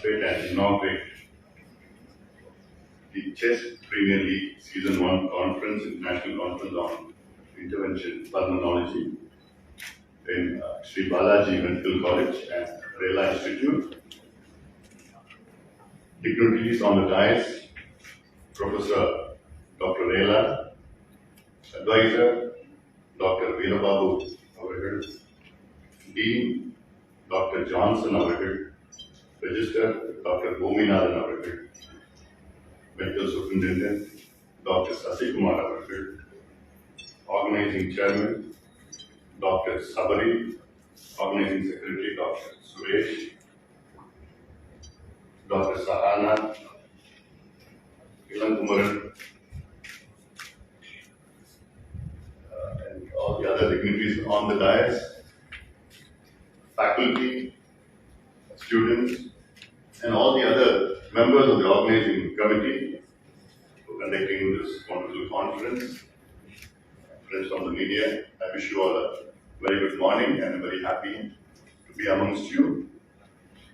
participate and inaugurate the Chess Premier League Season 1 Conference, International Conference on Intervention Pulmonology in Sri Balaji Medical College and Rela Institute. Dignitaries on the dais, Professor Dr. Rela, Advisor Dr. Veerababu Avargal, Dean Dr. Johnson Avargal, Register Dr. Gominathan Avargal, Medical Superintendent Dr. Sasikumar Avargal, Organizing Chairman Dr. Sabari, Organizing Secretary Dr. Suresh, Dr. Sahana, Ilankumaran, and all the other dignitaries on the dais, faculty, students, and all the other members of the organizing committee for conducting this wonderful conference. Friends from the media, I wish you all a very good morning and I'm very happy to be amongst you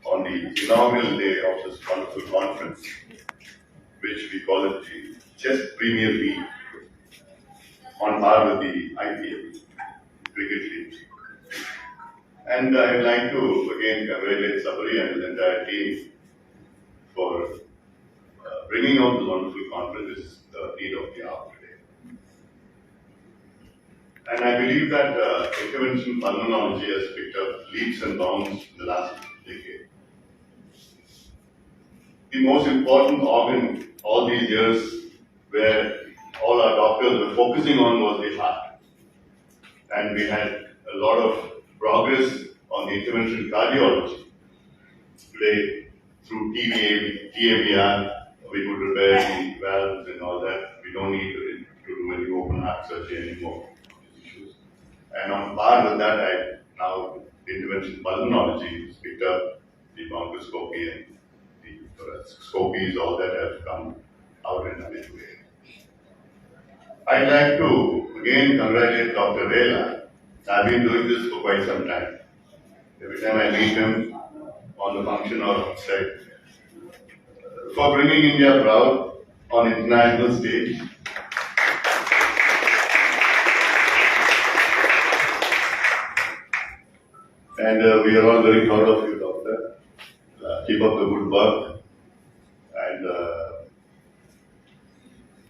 on the inaugural day of this wonderful conference, which we call it the Chess Premier League, on par with the IPL, Cricket League. And I would like to again congratulate Sabari and his entire team for bringing out this wonderful conference. This is the need of the hour today. And I believe that intervention pulmonology has picked up leaps and bounds in the last decade. The most important organ all these years where all our doctors were focusing on was the heart. And we had a lot of progress on the intervention cardiology. Today, through TAVR, we could repair the valves and all that. We don't need to do any open heart surgery anymore. And on par with that, now intervention pulmonology has picked up the bronchoscopy and the thoracoscopies, all that have come out in a big way. I'd like to again congratulate Dr. Rela. I've been doing this for quite some time. Every time I meet him on the function or outside, for bringing India proud on international stage. And we are all very proud of you, Doctor. Keep up the good work. And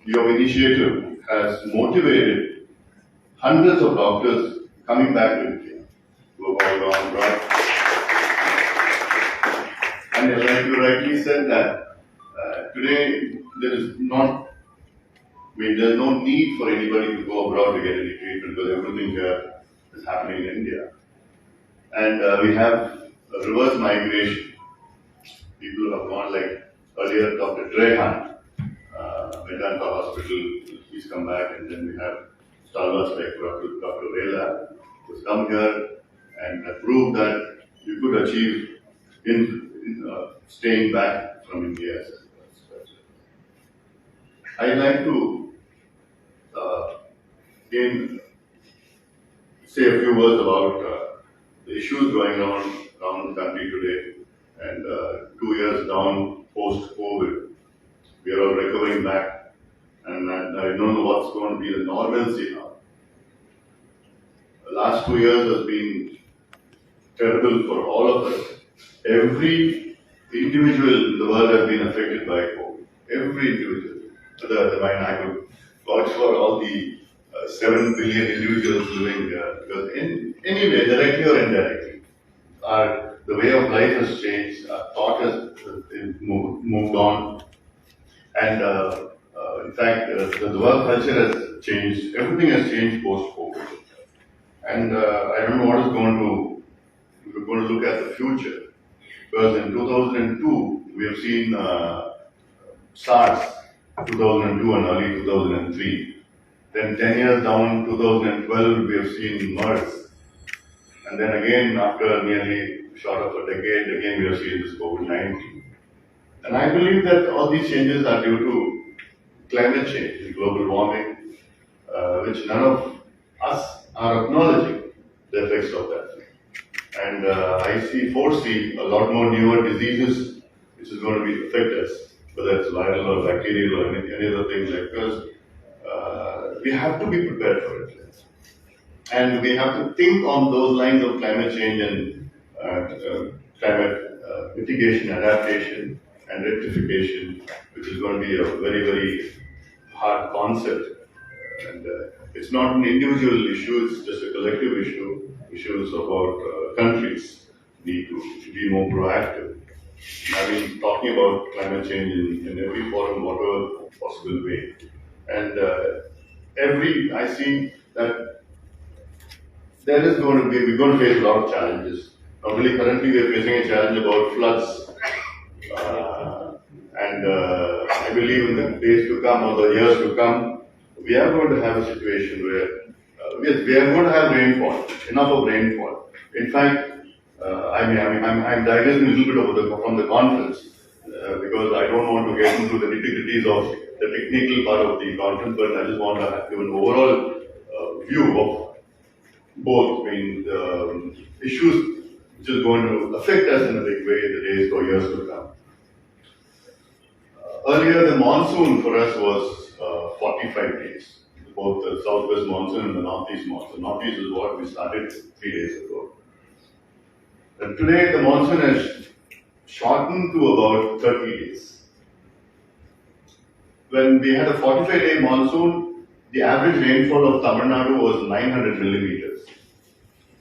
your initiative has motivated hundreds of doctors coming back to India who have all gone abroad. And like you rightly said that today there's no need for anybody to go abroad to get any treatment because everything here is happening in India. And we have a reverse migration. People have gone like earlier, Dr. Trehan, Vedanta Hospital, he's come back, and then we have stalwarts like Dr. Rela, who's come here and proved that you could achieve in staying back from India. I'd like to again say a few words about the issues going on around the country today. And 2 years down post-COVID, we are all recovering back. And I don't know what's going to be the normalcy now. The last 2 years has been terrible for all of us. Every individual in the world has been affected by COVID. Every individual. I could vouch for all the 7 billion individuals living here. Because anyway, directly or indirectly, the way of life has changed, our thought has moved on. And in fact, the work culture has changed. Everything has changed post-COVID. And I don't know what is we're going to look at the future. Because in 2002, we have seen SARS, 2002 and early 2003. Then 10 years down, 2012, we have seen MERS. And then again, after nearly short of a decade, again we have seen this COVID-19. And I believe that all these changes are due to climate change, global warming, which none of us are acknowledging the effects of that. And I foresee a lot more newer diseases which is going to be affect us, whether it's viral or bacterial or any other thing like this. We have to be prepared for it. And we have to think on those lines of climate change and climate mitigation, adaptation, and rectification, which is going to be a very, very hard concept. And it's not an individual issue, it's just a collective issue. Issues about countries need to be more proactive. I've been talking about climate change in every forum, whatever possible way. And I see that there is going to be, we're going to face a lot of challenges. Not only currently we're facing a challenge about floods, and I believe in the days to come or the years to come, we are going to have a situation where we are going to have rainfall, enough of rainfall. In fact, I'm digressing a little bit from the conference because I don't want to get into the nitty-gritties of the technical part of the conference, but I just want to give an overall view of both, the issues which is going to affect us in a big way in the days or years to come. Earlier, the monsoon for us was 45 days, both the southwest monsoon and the northeast monsoon. Northeast is what we started 3 days ago. And today, the monsoon has shortened to about 30 days. When we had a 45-day monsoon, the average rainfall of Tamil Nadu was 900 millimeters.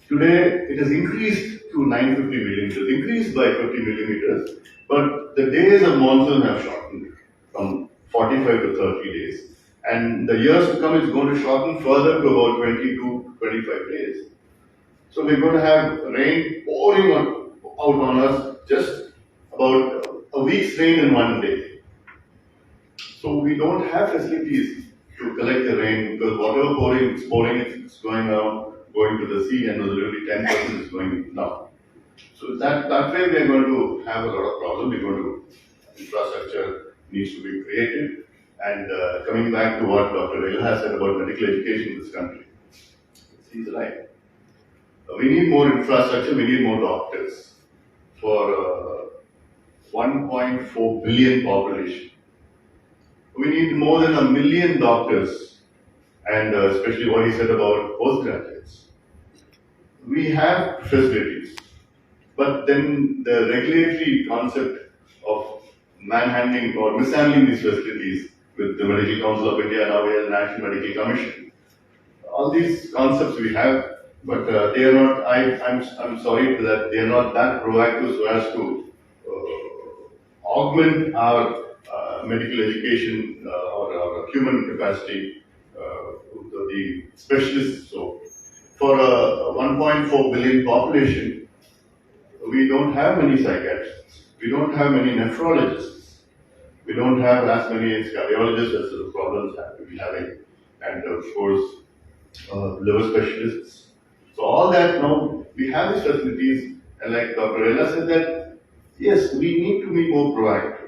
Today, it has increased to 950 millimeters, increased by 50 millimeters, but the days of monsoon have shortened from 45 to 30 days. And the years to come is going to shorten further to about 20 to 25 days. So we're going to have rain pouring out on us just about a week's rain in one day. So we don't have facilities to collect the rain because whatever pouring, it's going out, going to the sea, and literally 10% is going down. So that way we are going to have a lot of problems. Infrastructure needs to be created. And coming back to what Dr. Rela has said about medical education in this country, he's right. We need more infrastructure, we need more doctors for 1.4 billion population. We need more than 1 million doctors, and especially what he said about postgraduates. We have facilities, but then the regulatory concept of manhandling or mishandling these facilities with the Medical Council of India, now we have the National Medical Commission. All these concepts we have, but they are not, I'm sorry that they are not that proactive so as to augment our medical education or our human capacity, the specialists. So, for a 1.4 billion population, we don't have many psychiatrists, we don't have many nephrologists, we don't have as many cardiologists as the problems that we're having, and of course, liver specialists. So all that now, we have these facilities, and like Dr. Rela said that, yes, we need to be more proactive.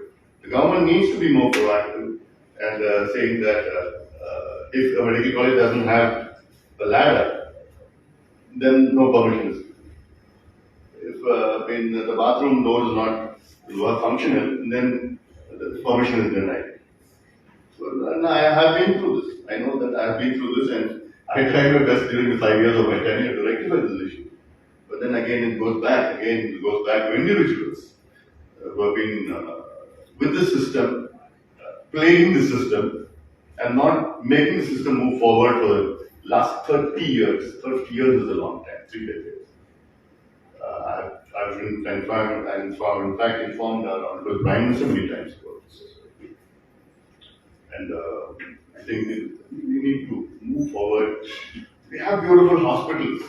The government needs to be more proactive and saying that if a medical college doesn't have a ladder, then no permission is given. If the bathroom door is not functional, then the permission is denied. So and I have been through this. I know that I have been through this, and I tried my best during the 5 years of my tenure to rectify this issue. But then again, it goes back to individuals who have been with the system, playing the system, and not making the system move forward for the last 30 years. 30 years is a long time, 3 decades. I've been in fact informed our Honorable Prime Minister many times about this. And I think we need to move forward. We have beautiful hospitals,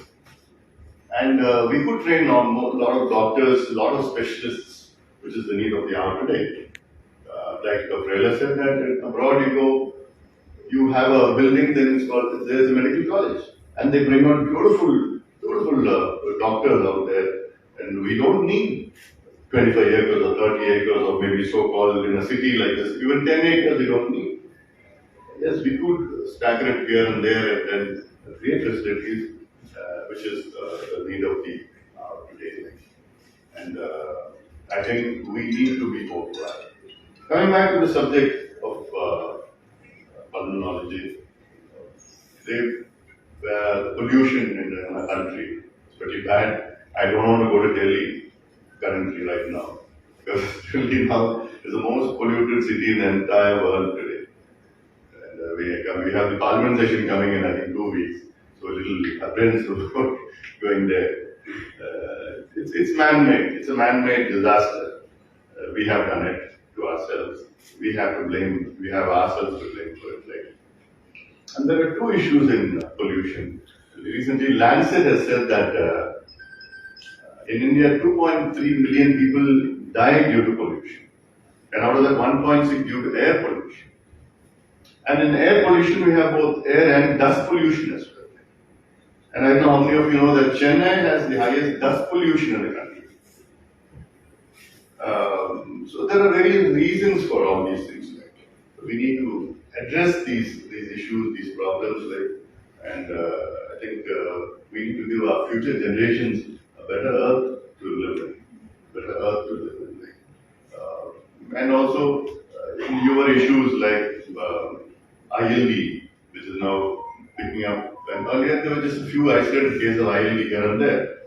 and we could train a lot of doctors, a lot of specialists, which is the need of the hour today. Like Dr. Rela said, that abroad you go, you have a building, then there's a medical college, and they bring out beautiful doctors out there, and we don't need 25 acres or 30 acres or maybe so-called in a city like this, even 10 acres we don't need. Yes, we could stagger it here and there and create facilities, which is the need of the hour today. And I think we need to be more proactive. Coming back to the subject of pulmonology, the pollution in our country is pretty bad. I don't want to go to Delhi currently right now because Delhi now is the most polluted city in the entire world today. And we have the parliament session coming in, I think, 2 weeks. So a little apprehensive going there. It's man-made. It's a man-made disaster. We have done it to ourselves. We have to blame. We have ourselves to blame for it. Like, and there are two issues in pollution. Recently, Lancet has said that in India, 2.3 million people died due to pollution, and out of that, 1.6 due to air pollution. And in air pollution, we have both air and dust pollution as well. And I don't know how many of you know that Chennai has the highest dust pollution in the country. So there are various reasons for all these things. Like, we need to address these issues, these problems, like, and I think we need to give our future generations a better earth to live in, better earth to live in. And also newer issues like ILD, which is now picking up. And earlier there were just a few isolated cases of ILD here and there.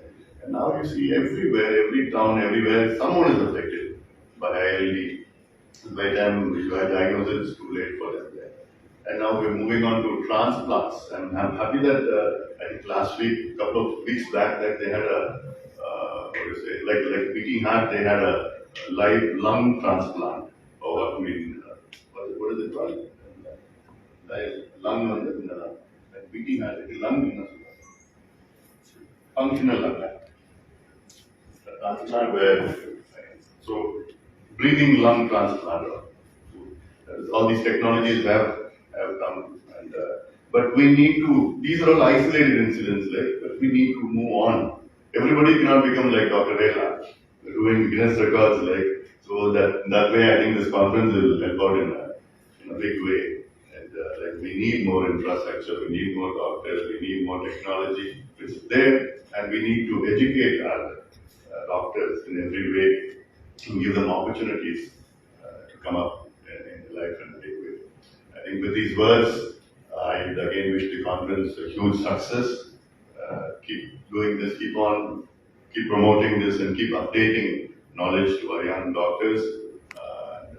And now you see everywhere, every town, everywhere, someone is affected by ILD. By the time you are diagnosed, it's too late for them there. And now we're moving on to transplants. And I'm happy that I think last week, a couple of weeks back, that they had a, what do you say, like Beating Heart, they had a live lung transplant. Or what I mean, what is it called? Live lung on the like Beating Heart, lung, functional lung. Transplant where, so breathing lung transplant. All these technologies have come, and, but we need to. These are all isolated incidents, like, but we need to move on. Everybody cannot become like Dr. Rela, doing Guinness records, like, so that way. I think this conference will help out in a big way. And like, we need more infrastructure, we need more doctors, we need more technology, which is there, and we need to educate our doctors in every way to give them opportunities to come up in life in a big way. I think with these words, I again wish the conference a huge success. Keep doing this, keep promoting this, and keep updating knowledge to our young doctors, and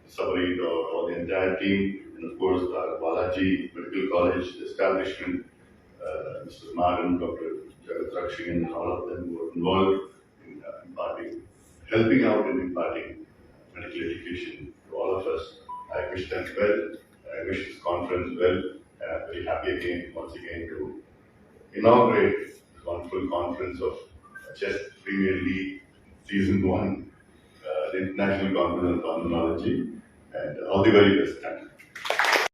Sabarit or the entire team, and of course our Balaji Medical College establishment, Mr. Maran, Dr. Jagat Rakshi, and all of them who are involved in imparting, helping out in imparting medical education to all of us. I wish them well. I wish this conference well. And I'm very happy again, once again, to inaugurate this wonderful conference of Chess Premier League Season 1, the International Conference on Pulmonology. And all the very best. Thank you.